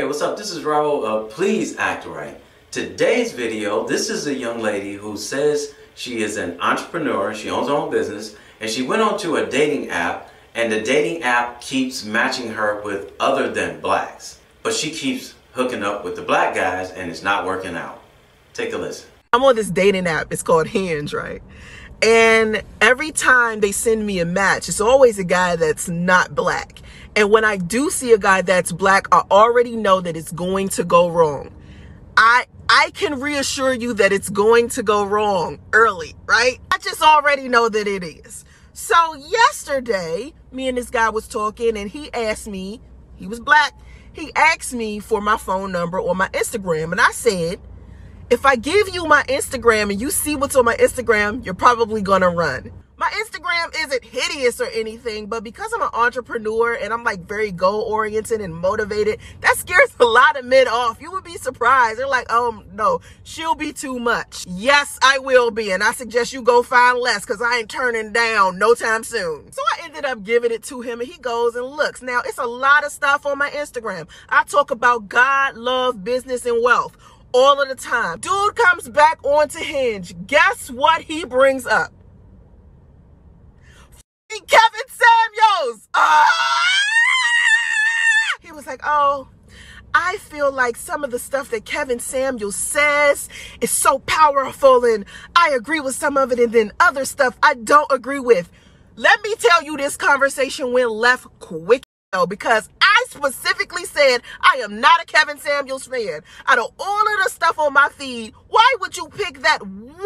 What's up? This is Raulh. Please act right. Today's video, this is a young lady who says she is an entrepreneur, she owns her own business, and she went onto a dating app, and the dating app keeps matching her with other than blacks. But she keeps hooking up with the black guys, and it's not working out. Take a listen. I'm on this dating app. It's called Hinge, right? And every time they send me a match, it's always a guy that's not black. And when I do see a guy that's black, I already know that it's going to go wrong. I can reassure you that it's going to go wrong early, right? I just already know that it is. So yesterday, me and this guy was talking, and he asked me, he was black, he asked me for my phone number or my Instagram. And I said, if I give you my Instagram and you see what's on my Instagram, you're probably gonna run. My Instagram isn't hideous or anything, but because I'm an entrepreneur and I'm like very goal-oriented and motivated, that scares a lot of men off. You would be surprised. They're like, oh no, she'll be too much. Yes, I will be, and I suggest you go find less because I ain't turning down no time soon. So I ended up giving it to him, and he goes and looks. Now, it's a lot of stuff on my Instagram. I talk about God, love, business, and wealth all of the time. Dude comes back onto Hinge. Guess what he brings up? Kevin Samuels. He was like, oh, I feel like some of the stuff that Kevin Samuels says is so powerful, and I agree with some of it, and then other stuff I don't agree with. Let me tell you, this conversation went left quick, because I specifically said I am not a Kevin Samuels fan. Out of all of the stuff on my feed, why would you pick that one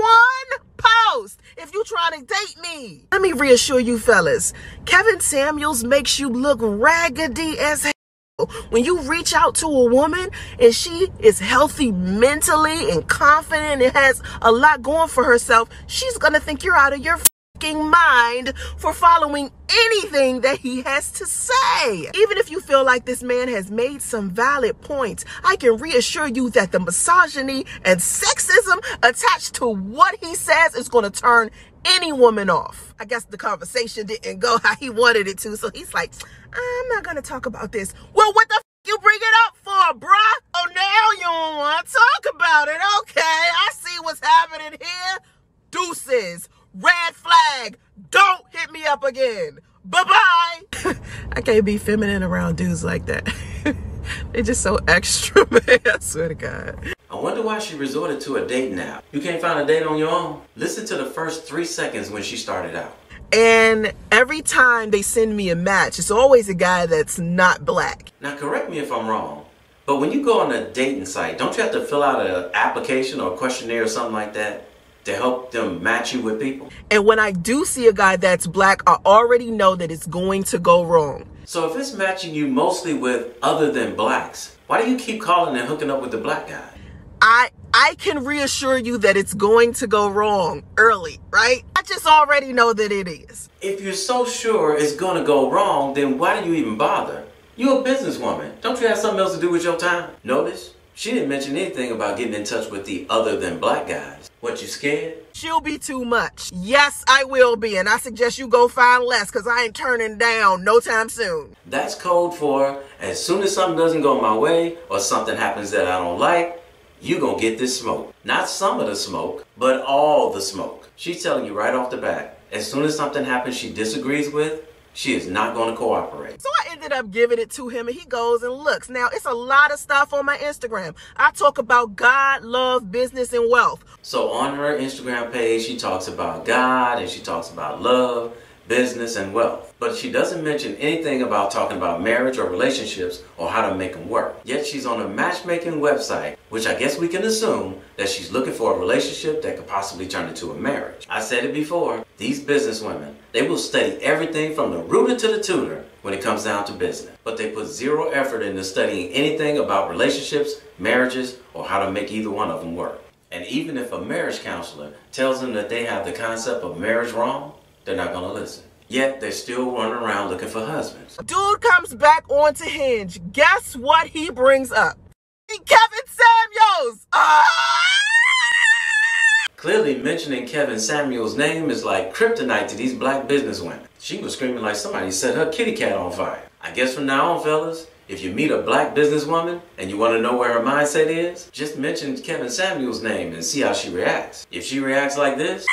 post if you trying to date me? Let me reassure you fellas, Kevin Samuels makes you look raggedy as hell. When you reach out to a woman and she is healthy mentally and confident and has a lot going for herself, she's gonna think you're out of your mind for following anything that he has to say. Even if you feel like this man has made some valid points, I can reassure you that the misogyny and sexism attached to what he says is going to turn any woman off. I guess the conversation didn't go how he wanted it to, so he's like, I'm not going to talk about this. Well, what the f you bring it up for, bruh? Oh, now you don't want to talk about it. Okay, I see what's happening here. Deuces. Red flag. Don't hit me up again. Bye-bye. I can't be feminine around dudes like that. They're just so extra, man. I swear to God. I wonder why she resorted to a dating app. You can't find a date on your own? Listen to the first 3 seconds when she started out. And every time they send me a match, it's always a guy that's not black. Now, correct me if I'm wrong, but when you go on a dating site, don't you have to fill out an application or a questionnaire or something like that to help them match you with people? And when I do see a guy that's black, I already know that it's going to go wrong. So if it's matching you mostly with other than blacks, why do you keep calling and hooking up with the black guy? I can reassure you that it's going to go wrong early, right? I just already know that it is. If you're so sure it's going to go wrong, then why do you even bother? You're a businesswoman. Don't you have something else to do with your time? Notice, she didn't mention anything about getting in touch with the other than black guys. What, you scared? She'll be too much. Yes, I will be, and I suggest you go find less because I ain't turning down no time soon. That's code for as soon as something doesn't go my way or something happens that I don't like, you gonna get this smoke. Not some of the smoke, but all the smoke. She's telling you right off the bat, as soon as something happens she disagrees with, she is not going to cooperate. So I ended up giving it to him, and he goes and looks. Now, it's a lot of stuff on my Instagram. I talk about God, love, business, and wealth. So on her Instagram page, she talks about God, and she talks about love, business, and wealth. But she doesn't mention anything about talking about marriage or relationships or how to make them work. Yet she's on a matchmaking website, which I guess we can assume that she's looking for a relationship that could possibly turn into a marriage. I said it before, these business women, they will study everything from the rooter to the tutor when it comes down to business. But they put zero effort into studying anything about relationships, marriages, or how to make either one of them work. And even if a marriage counselor tells them that they have the concept of marriage wrong, they're not going to listen. Yet they're still running around looking for husbands. Dude comes back onto Hinge. Guess what he brings up? Kevin Samuels. Clearly mentioning Kevin Samuels' name is like kryptonite to these black businesswomen. She was screaming like somebody set her kitty cat on fire. I guess from now on, fellas, if you meet a black businesswoman and you want to know where her mindset is, just mention Kevin Samuels' name and see how she reacts. If she reacts like this,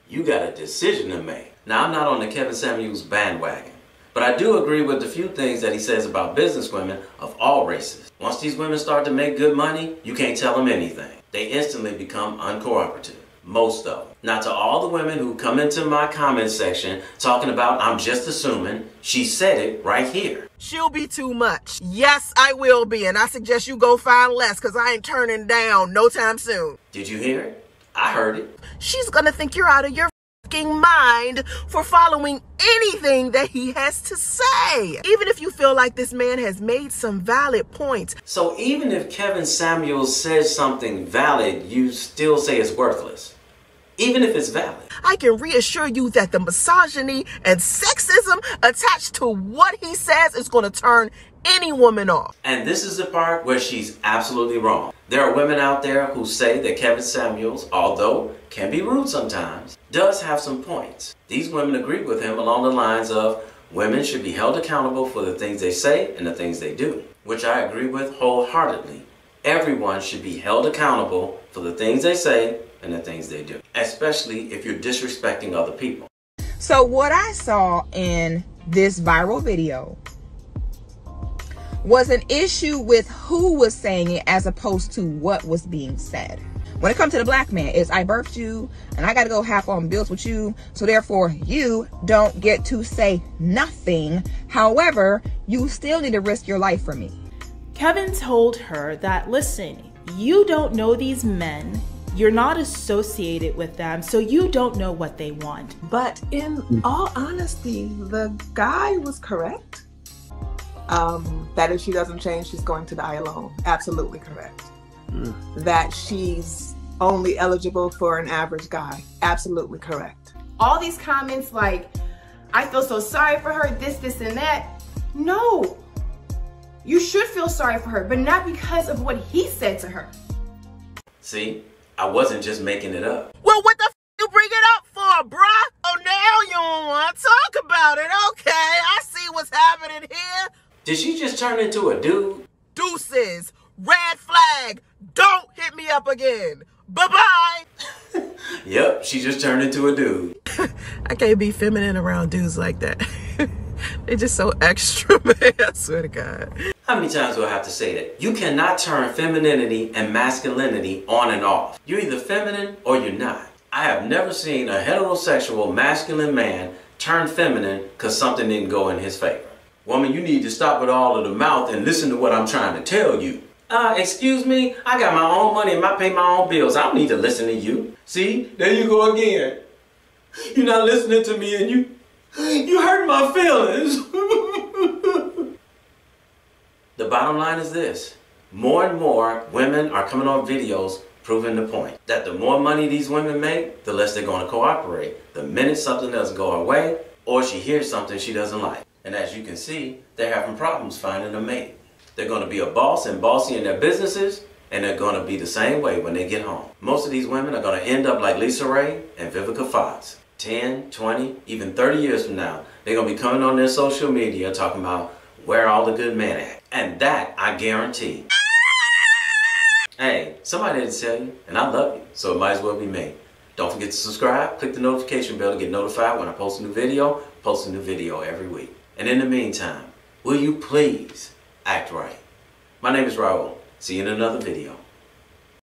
you got a decision to make. Now, I'm not on the Kevin Samuels bandwagon, but I do agree with the few things that he says about businesswomen of all races. Once these women start to make good money, you can't tell them anything. They instantly become uncooperative. Most of them. Now, to all the women who come into my comment section talking about I'm just assuming, she said it right here. She'll be too much. Yes, I will be, and I suggest you go find less, because I ain't turning down no time soon. Did you hear it? I heard it. She's gonna think you're out of your fucking mind for following anything that he has to say, even if you feel like this man has made some valid points. So even if Kevin Samuels says something valid, you still say it's worthless, even if it's valid. I can reassure you that the misogyny and sexism attached to what he says is going to turn any woman off. And this is the part where she's absolutely wrong. There are women out there who say that Kevin Samuels, although can be rude sometimes, does have some points. These women agree with him along the lines of women should be held accountable for the things they say and the things they do, which I agree with wholeheartedly. Everyone should be held accountable for the things they say and the things they do, especially if you're disrespecting other people. So what I saw in this viral video was an issue with who was saying it as opposed to what was being said. When it comes to the black man, it's I birthed you and I got to go half on bills with you, so therefore you don't get to say nothing. However, you still need to risk your life for me. Kevin told her that, listen, you don't know these men, you're not associated with them, so you don't know what they want. But in all honesty, the guy was correct. That if she doesn't change, she's going to die alone. Absolutely correct. That she's only eligible for an average guy. Absolutely correct. All these comments like, I feel so sorry for her, this, and that. No. You should feel sorry for her, but not because of what he said to her. See, I wasn't just making it up. Well, what the f you bring it up for, bruh? Oh, now you don't want to talk about it. Okay, I see what's happening here. Did she just turn into a dude? Deuces. Red flag. Don't hit me up again. Bye-bye. Yep, she just turned into a dude. I can't be feminine around dudes like that. They're just so extra, man. I swear to God. How many times do I have to say that? You cannot turn femininity and masculinity on and off. You're either feminine or you're not. I have never seen a heterosexual masculine man turn feminine because something didn't go in his favor. Woman, you need to stop with all of the mouth and listen to what I'm trying to tell you. Excuse me, I got my own money and I pay my own bills. I don't need to listen to you. See, there you go again. You're not listening to me and you hurt my feelings. The bottom line is this. More and more women are coming on videos proving the point. That the more money these women make, the less they're going to cooperate. The minute something doesn't go her way, or she hears something she doesn't like. And as you can see, they're having problems finding a mate. They're going to be a boss and bossy in their businesses, and they're going to be the same way when they get home. Most of these women are going to end up like Lisa Ray and Vivica Fox. 10, 20, even 30 years from now, they're going to be coming on their social media talking about where all the good men at. And that, I guarantee. Hey, somebody had to tell you, and I love you, so it might as well be me. Don't forget to subscribe, click the notification bell to get notified when I post a new video. Post a new video every week. And in the meantime, will you please act right? My name is Raulh. See you in another video.